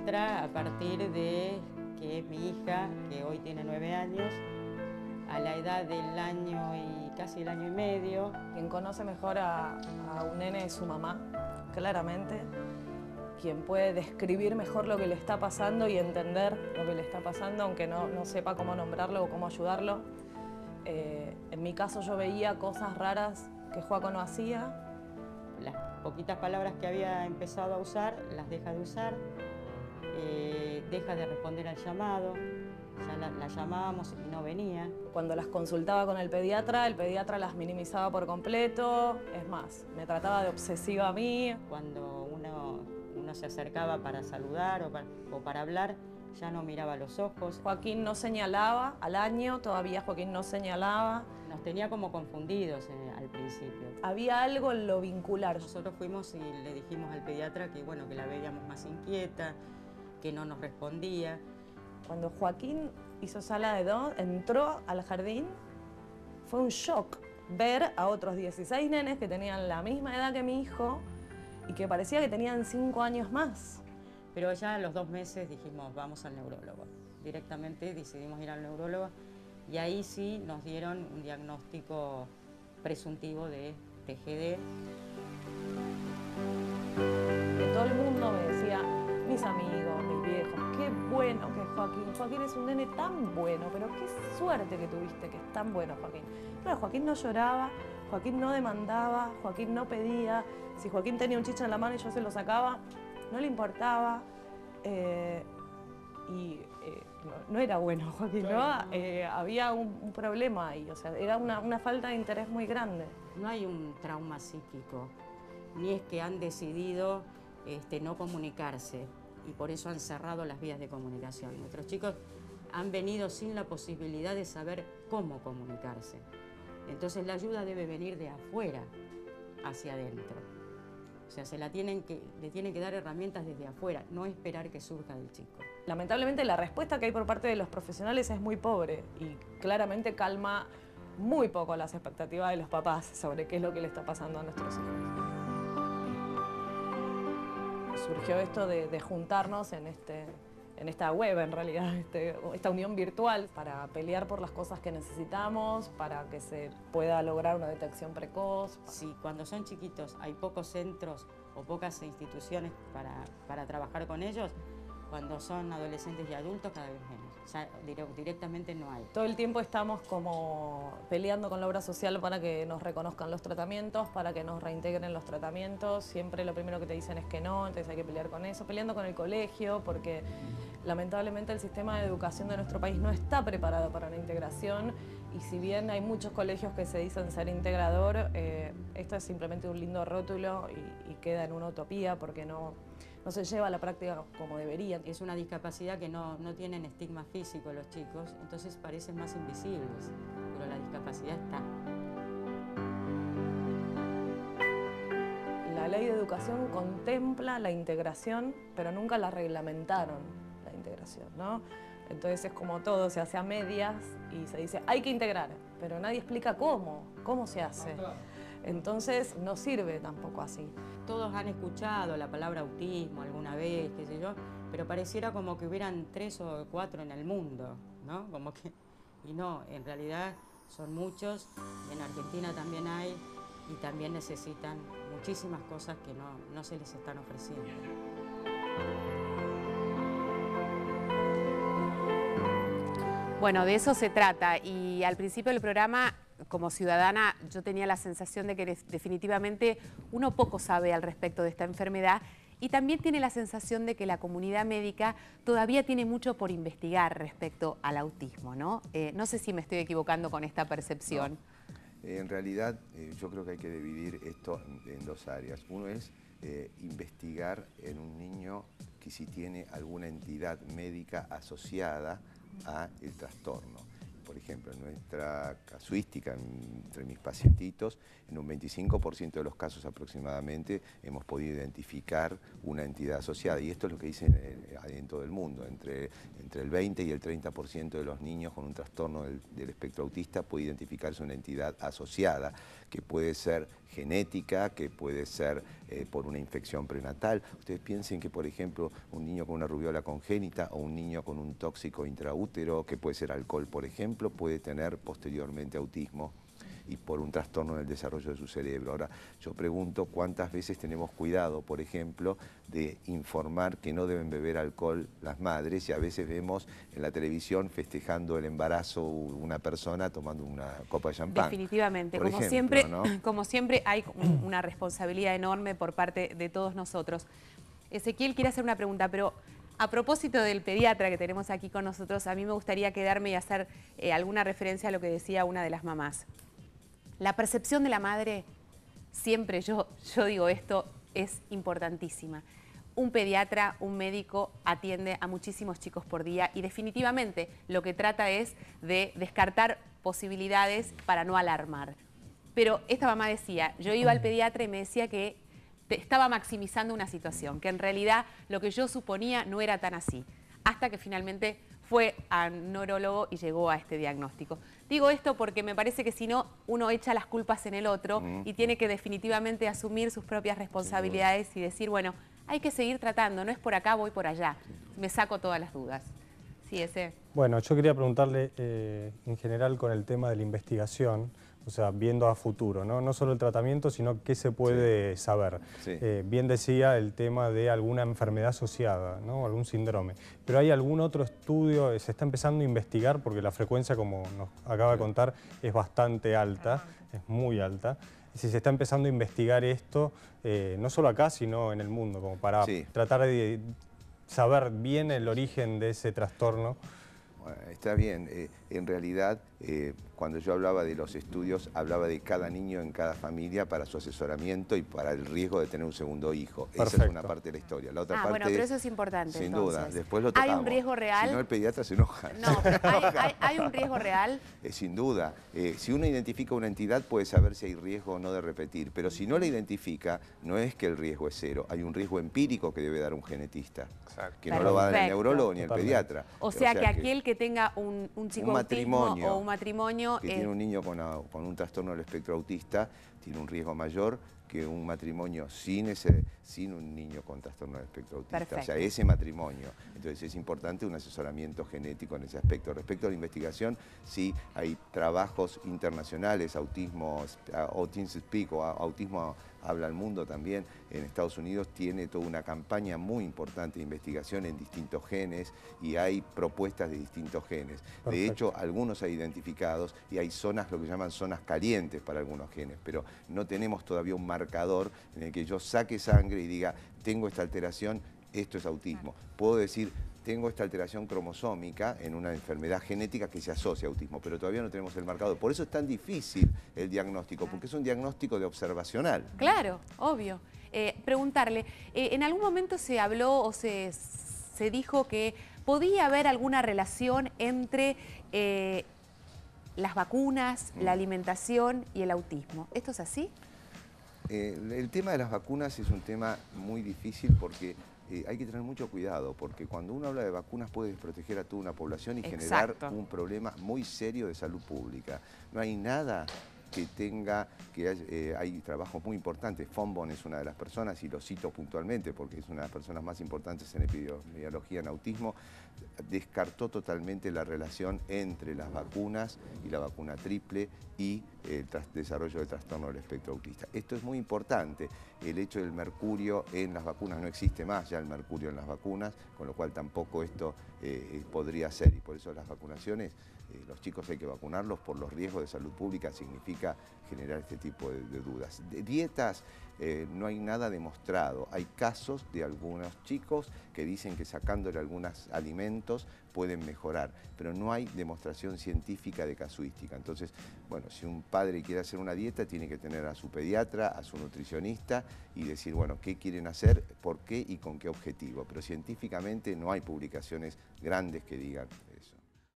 pediatra a partir de que mi hija, que hoy tiene 9 años, a la edad del año y casi el año y medio. Quien conoce mejor a un nene es su mamá, claramente. Quien puede describir mejor lo que le está pasando y entender lo que le está pasando, aunque no sepa cómo nombrarlo o cómo ayudarlo. En mi caso yo veía cosas raras que Joaco no hacía. Las poquitas palabras que había empezado a usar, las deja de usar, deja de responder al llamado, ya la llamábamos y no venía. Cuando las consultaba con el pediatra las minimizaba por completo, es más, me trataba de obsesiva a mí. Cuando uno se acercaba para saludar o para hablar, ya no miraba los ojos. Joaquín no señalaba, al año todavía Joaquín no señalaba. Nos tenía como confundidos al principio. Había algo en lo vincular. Nosotros fuimos y le dijimos al pediatra que, bueno, que la veíamos más inquieta, que no nos respondía. Cuando Joaquín hizo sala de 2, entró al jardín, fue un shock ver a otros 16 nenes que tenían la misma edad que mi hijo y que parecía que tenían 5 años más. Pero ya a los 2 meses dijimos, vamos al neurólogo. Directamente decidimos ir al neurólogo y ahí sí nos dieron un diagnóstico presuntivo de TGD. Todo el mundo me decía, mis amigos, mis viejos, qué bueno que es Joaquín. Joaquín es un nene tan bueno, pero qué suerte que tuviste que es tan bueno Joaquín. Pero Joaquín no lloraba, Joaquín no demandaba, Joaquín no pedía. Si Joaquín tenía un chicha en la mano y yo se lo sacaba, no le importaba. No era bueno Joaquín, ¿no? Había un problema ahí, o sea, era una falta de interés muy grande. No hay un trauma psíquico, ni es que han decidido no comunicarse y por eso han cerrado las vías de comunicación. Nuestros chicos han venido sin la posibilidad de saber cómo comunicarse. Entonces la ayuda debe venir de afuera hacia adentro. O sea, le tienen que dar herramientas desde afuera, no esperar que surja del chico. Lamentablemente la respuesta que hay por parte de los profesionales es muy pobre y claramente calma muy poco las expectativas de los papás sobre qué es lo que le está pasando a nuestros hijos. Surgió esto de juntarnos en esta web, en realidad, esta unión virtual para pelear por las cosas que necesitamos, para que se pueda lograr una detección precoz. Si cuando son chiquitos hay pocos centros o pocas instituciones para trabajar con ellos, cuando son adolescentes y adultos cada vez menos. O sea, directamente no hay. Todo el tiempo estamos como peleando con la obra social para que nos reconozcan los tratamientos, para que nos reintegren los tratamientos. Siempre lo primero que te dicen es que no, entonces hay que pelear con eso. Peleando con el colegio, porque lamentablemente el sistema de educación de nuestro país no está preparado para una integración. Y si bien hay muchos colegios que se dicen ser integrador, esto es simplemente un lindo rótulo y queda en una utopía porque no se lleva a la práctica como debería. Es una discapacidad que no tienen estigma físico los chicos, entonces parecen más invisibles, pero la discapacidad está. La ley de educación contempla la integración, pero nunca la reglamentaron, la integración, ¿no? Entonces es como todo, se hace a medias y se dice hay que integrar, pero nadie explica cómo se hace. Entonces no sirve tampoco así. Todos han escuchado la palabra autismo alguna vez, qué sé yo, pero pareciera como que hubieran 3 o 4 en el mundo, ¿no? Y no, en realidad son muchos, en Argentina también hay y también necesitan muchísimas cosas que no se les están ofreciendo. Bueno, de eso se trata y al principio del programa, como ciudadana, yo tenía la sensación de que definitivamente uno poco sabe al respecto de esta enfermedad y también tiene la sensación de que la comunidad médica todavía tiene mucho por investigar respecto al autismo, ¿no? No sé si me estoy equivocando con esta percepción. No. En realidad, yo creo que hay que dividir esto en 2 áreas. Uno es investigar en un niño que si tiene alguna entidad médica asociada a el trastorno. Por ejemplo, en nuestra casuística, entre mis pacientitos, en un 25% de los casos aproximadamente hemos podido identificar una entidad asociada. Y esto es lo que dicen en todo el mundo. Entre el 20 y el 30% de los niños con un trastorno del espectro autista puede identificarse una entidad asociada, que puede ser genética, que puede ser por una infección prenatal. Ustedes piensen que, por ejemplo, un niño con una rubiola congénita o un niño con un tóxico intraútero, que puede ser alcohol, por ejemplo, puede tener posteriormente autismo y por un trastorno en el desarrollo de su cerebro. Ahora, yo pregunto cuántas veces tenemos cuidado, por ejemplo, de informar que no deben beber alcohol las madres, y a veces vemos en la televisión festejando el embarazo una persona tomando una copa de champán. Definitivamente, por como, ejemplo, siempre, ¿no? como siempre hay una responsabilidad enorme por parte de todos nosotros. Ezequiel quiere hacer una pregunta, pero a propósito del pediatra que tenemos aquí con nosotros, a mí me gustaría quedarme y hacer alguna referencia a lo que decía una de las mamás. La percepción de la madre, siempre yo digo esto, es importantísima. Un pediatra, un médico atiende a muchísimos chicos por día y definitivamente lo que trata es de descartar posibilidades para no alarmar. Pero esta mamá decía, yo iba al pediatra y me decía que estaba maximizando una situación, que en realidad lo que yo suponía no era tan así, hasta que finalmente fue a un neurólogo y llegó a este diagnóstico. Digo esto porque me parece que si no, uno echa las culpas en el otro y tiene que definitivamente asumir sus propias responsabilidades y decir, bueno, hay que seguir tratando, no es por acá, voy por allá. Me saco todas las dudas. Sí, ese. Bueno, yo quería preguntarle en general con el tema de la investigación, o sea, viendo a futuro, ¿no? No solo el tratamiento, sino qué se puede saber. Sí. Bien decía el tema de alguna enfermedad asociada, ¿no? Algún síndrome. Pero ¿hay algún otro estudio? Se está empezando a investigar porque la frecuencia, como nos acaba de contar, es bastante alta, es muy alta. Si se está empezando a investigar esto, no solo acá, sino en el mundo, como para tratar de saber bien el origen de ese trastorno. Bueno, está bien. En realidad, cuando yo hablaba de los estudios, hablaba de cada niño en cada familia para su asesoramiento y para el riesgo de tener un segundo hijo. Perfecto. Esa es una parte de la historia. La otra parte bueno, pero eso es importante. Sin entonces. duda. Después lo tocamos. ¿Hay un riesgo real? Si no, el pediatra se enoja. No, ¿hay un riesgo real? Sin duda. Si uno identifica una entidad, puede saber si hay riesgo o no de repetir. Pero si no la identifica, no es que el riesgo es cero. Hay un riesgo empírico que debe dar un genetista. Exacto. Que no lo va a dar el neurólogo ni el Totalmente. pediatra. O sea que aquel que tenga un chico matrimonio, o un matrimonio... que tiene un niño con un trastorno del espectro autista, tiene un riesgo mayor que un matrimonio sin un niño con trastorno del espectro autista. Perfecto. O sea, ese matrimonio. Entonces es importante un asesoramiento genético en ese aspecto. Respecto a la investigación, sí hay trabajos internacionales, Autism Speak o Autismo Habla al Mundo también, en Estados Unidos tiene toda una campaña muy importante de investigación en distintos genes y hay propuestas de distintos genes. Perfecto. De hecho, algunos hay identificados y hay zonas, lo que llaman zonas calientes para algunos genes, pero no tenemos todavía un marcador en el que yo saque sangre y diga, tengo esta alteración, esto es autismo. Puedo decir, tengo esta alteración cromosómica en una enfermedad genética que se asocia a autismo, pero todavía no tenemos el marcador. Por eso es tan difícil el diagnóstico, porque es un diagnóstico de observacional. Claro, obvio. Preguntarle, ¿en algún momento se habló o se dijo que podía haber alguna relación entre las vacunas, la alimentación y el autismo? ¿Esto es así? El tema de las vacunas es un tema muy difícil porque hay que tener mucho cuidado, porque cuando uno habla de vacunas puede desproteger a toda una población y generar un problema muy serio de salud pública. No hay nada que tenga, hay trabajos muy importantes. Fonbon es una de las personas, y lo cito puntualmente porque es una de las personas más importantes en epidemiología en autismo, descartó totalmente la relación entre las vacunas y la vacuna triple y el desarrollo del trastorno del espectro autista. Esto es muy importante. El hecho del mercurio en las vacunas, no existe más ya el mercurio en las vacunas, con lo cual tampoco esto podría ser, y por eso las vacunaciones, los chicos hay que vacunarlos por los riesgos de salud pública, significa generar este tipo de dudas. De dietas no hay nada demostrado. Hay casos de algunos chicos que dicen que sacándole algunos alimentos pueden mejorar, pero no hay demostración científica de casuística. Entonces, bueno, si un padre quiere hacer una dieta, tiene que tener a su pediatra, a su nutricionista y decir, bueno, qué quieren hacer, por qué y con qué objetivo. Pero científicamente no hay publicaciones grandes que digan eso.